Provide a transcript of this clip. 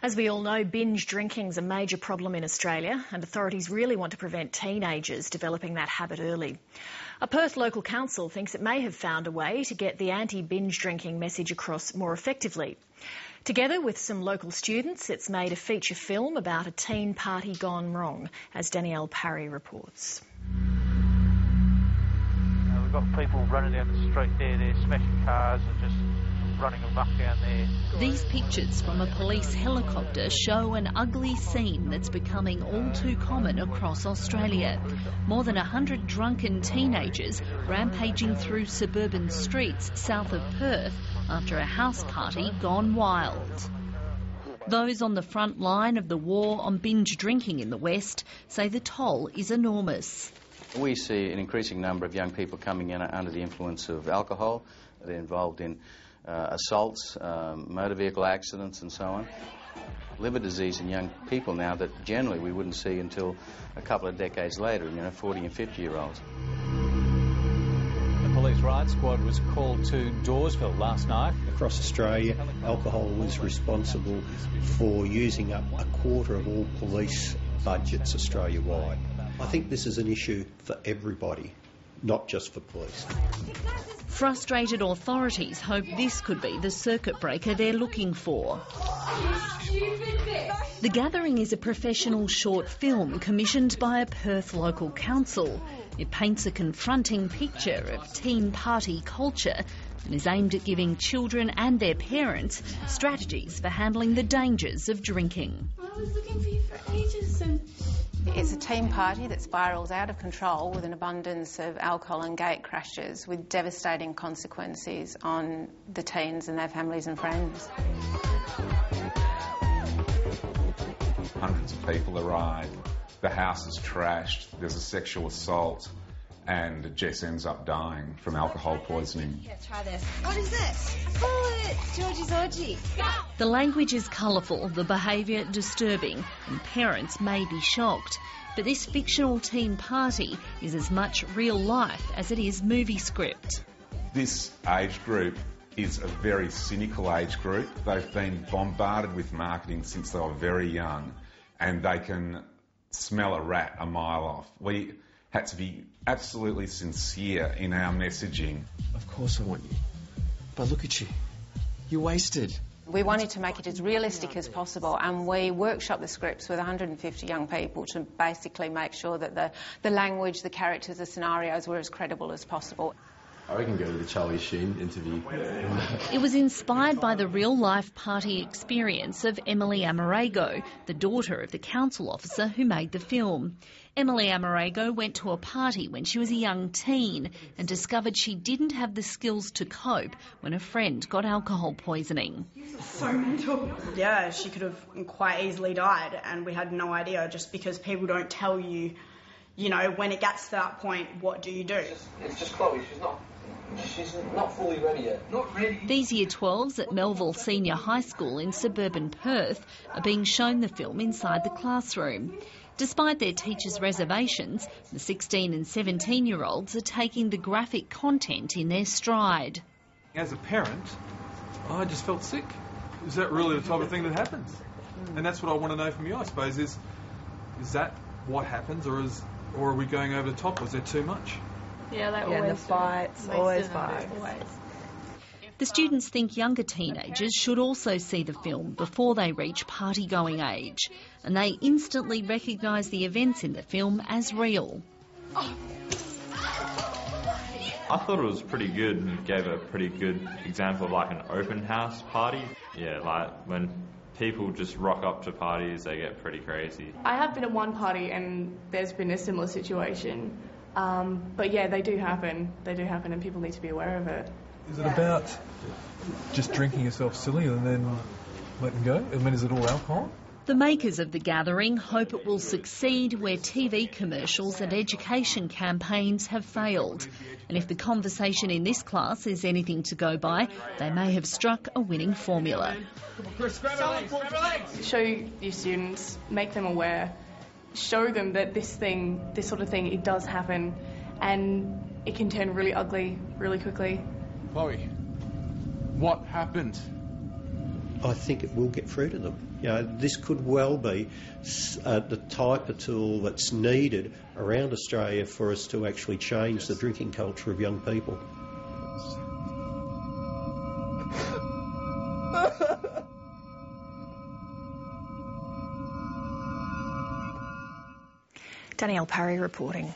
As we all know, binge drinking is a major problem in Australia, and authorities really want to prevent teenagers developing that habit early. A Perth local council thinks it may have found a way to get the anti-binge drinking message across more effectively. Together with some local students, it's made a feature film about a teen party gone wrong, as Danielle Parry reports. We've got people running down the street there, they're smashing cars and just running amok down there. These pictures from a police helicopter show an ugly scene that's becoming all too common across Australia. More than 100 drunken teenagers rampaging through suburban streets south of Perth after a house party gone wild. Those on the front line of the war on binge drinking in the West say the toll is enormous. We see an increasing number of young people coming in under the influence of alcohol. They're involved in assaults, motor vehicle accidents and so on. Liver disease in young people now that generally we wouldn't see until a couple of decades later, 40 and 50-year-olds. The police riot squad was called to Dawesville last night. Across Australia, alcohol was responsible for using up a quarter of all police budgets Australia-wide. I think this is an issue for everybody, not just for police. Frustrated authorities hope this could be the circuit breaker they're looking for. The Gathering is a professional short film commissioned by a Perth local council. It paints a confronting picture of teen party culture and is aimed at giving children and their parents strategies for handling the dangers of drinking. I was looking for you for ages and... It's a teen party that spirals out of control with an abundance of alcohol and gate crashes with devastating consequences on the teens and their families and friends. Hundreds of people arrive, the house is trashed, there's a sexual assault, and Jess ends up dying from alcohol poisoning. Yeah, try this. What is this? Oh, it's Georgie's orgy. The language is colourful, the behaviour disturbing, and parents may be shocked. But this fictional teen party is as much real life as it is movie script. This age group is a very cynical age group. They've been bombarded with marketing since they were very young, and they can smell a rat a mile off. We had to be absolutely sincere in our messaging. Of course I want you, but look at you. You're wasted. We wanted to make it as realistic as possible, and we workshopped the scripts with 150 young people to basically make sure that the language, the characters, the scenarios were as credible as possible. I can go to the Charlie Sheen interview. It was inspired by the real-life party experience of Emily AMAREGO, the daughter of the council officer who made the film. Emily AMAREGO went to a party when she was a young teen and discovered she didn't have the skills to cope when a friend got alcohol poisoning. So mental. Yeah, she could have quite easily died, and we had no idea, just because people don't tell you, when it gets to that point, what do you do? It's just Chloe, she's not fully ready yet. Not ready. These Year 12s at Melville Senior High School in suburban Perth are being shown the film inside the classroom. Despite their teachers' reservations, the 16 and 17-year-olds are taking the graphic content in their stride. As a parent, I just felt sick. Is that really the type of thing that happens? And that's what I want to know from you, I suppose, is that what happens, or are we going over the top? Was there too much? Yeah, the fights, always fights. The students think younger teenagers should also see the film before they reach party-going age, and they instantly recognise the events in the film as real. I thought it was pretty good and gave a pretty good example of like an open house party. Yeah, like when people just rock up to parties, they get pretty crazy. I have been at one party and there's been a similar situation. But yeah, they do happen and people need to be aware of it. Is it about just drinking yourself silly and then letting go? I mean, is it all alcohol? The makers of The Gathering hope it will succeed where TV commercials and education campaigns have failed. And if the conversation in this class is anything to go by, they may have struck a winning formula. Show your students, make them aware, show them that this sort of thing, it does happen and it can turn really ugly really quickly. Chloe, what happened? I think it will get through to them. You know, this could well be the type of tool that's needed around Australia for us to actually change the drinking culture of young people. Danielle Parry reporting.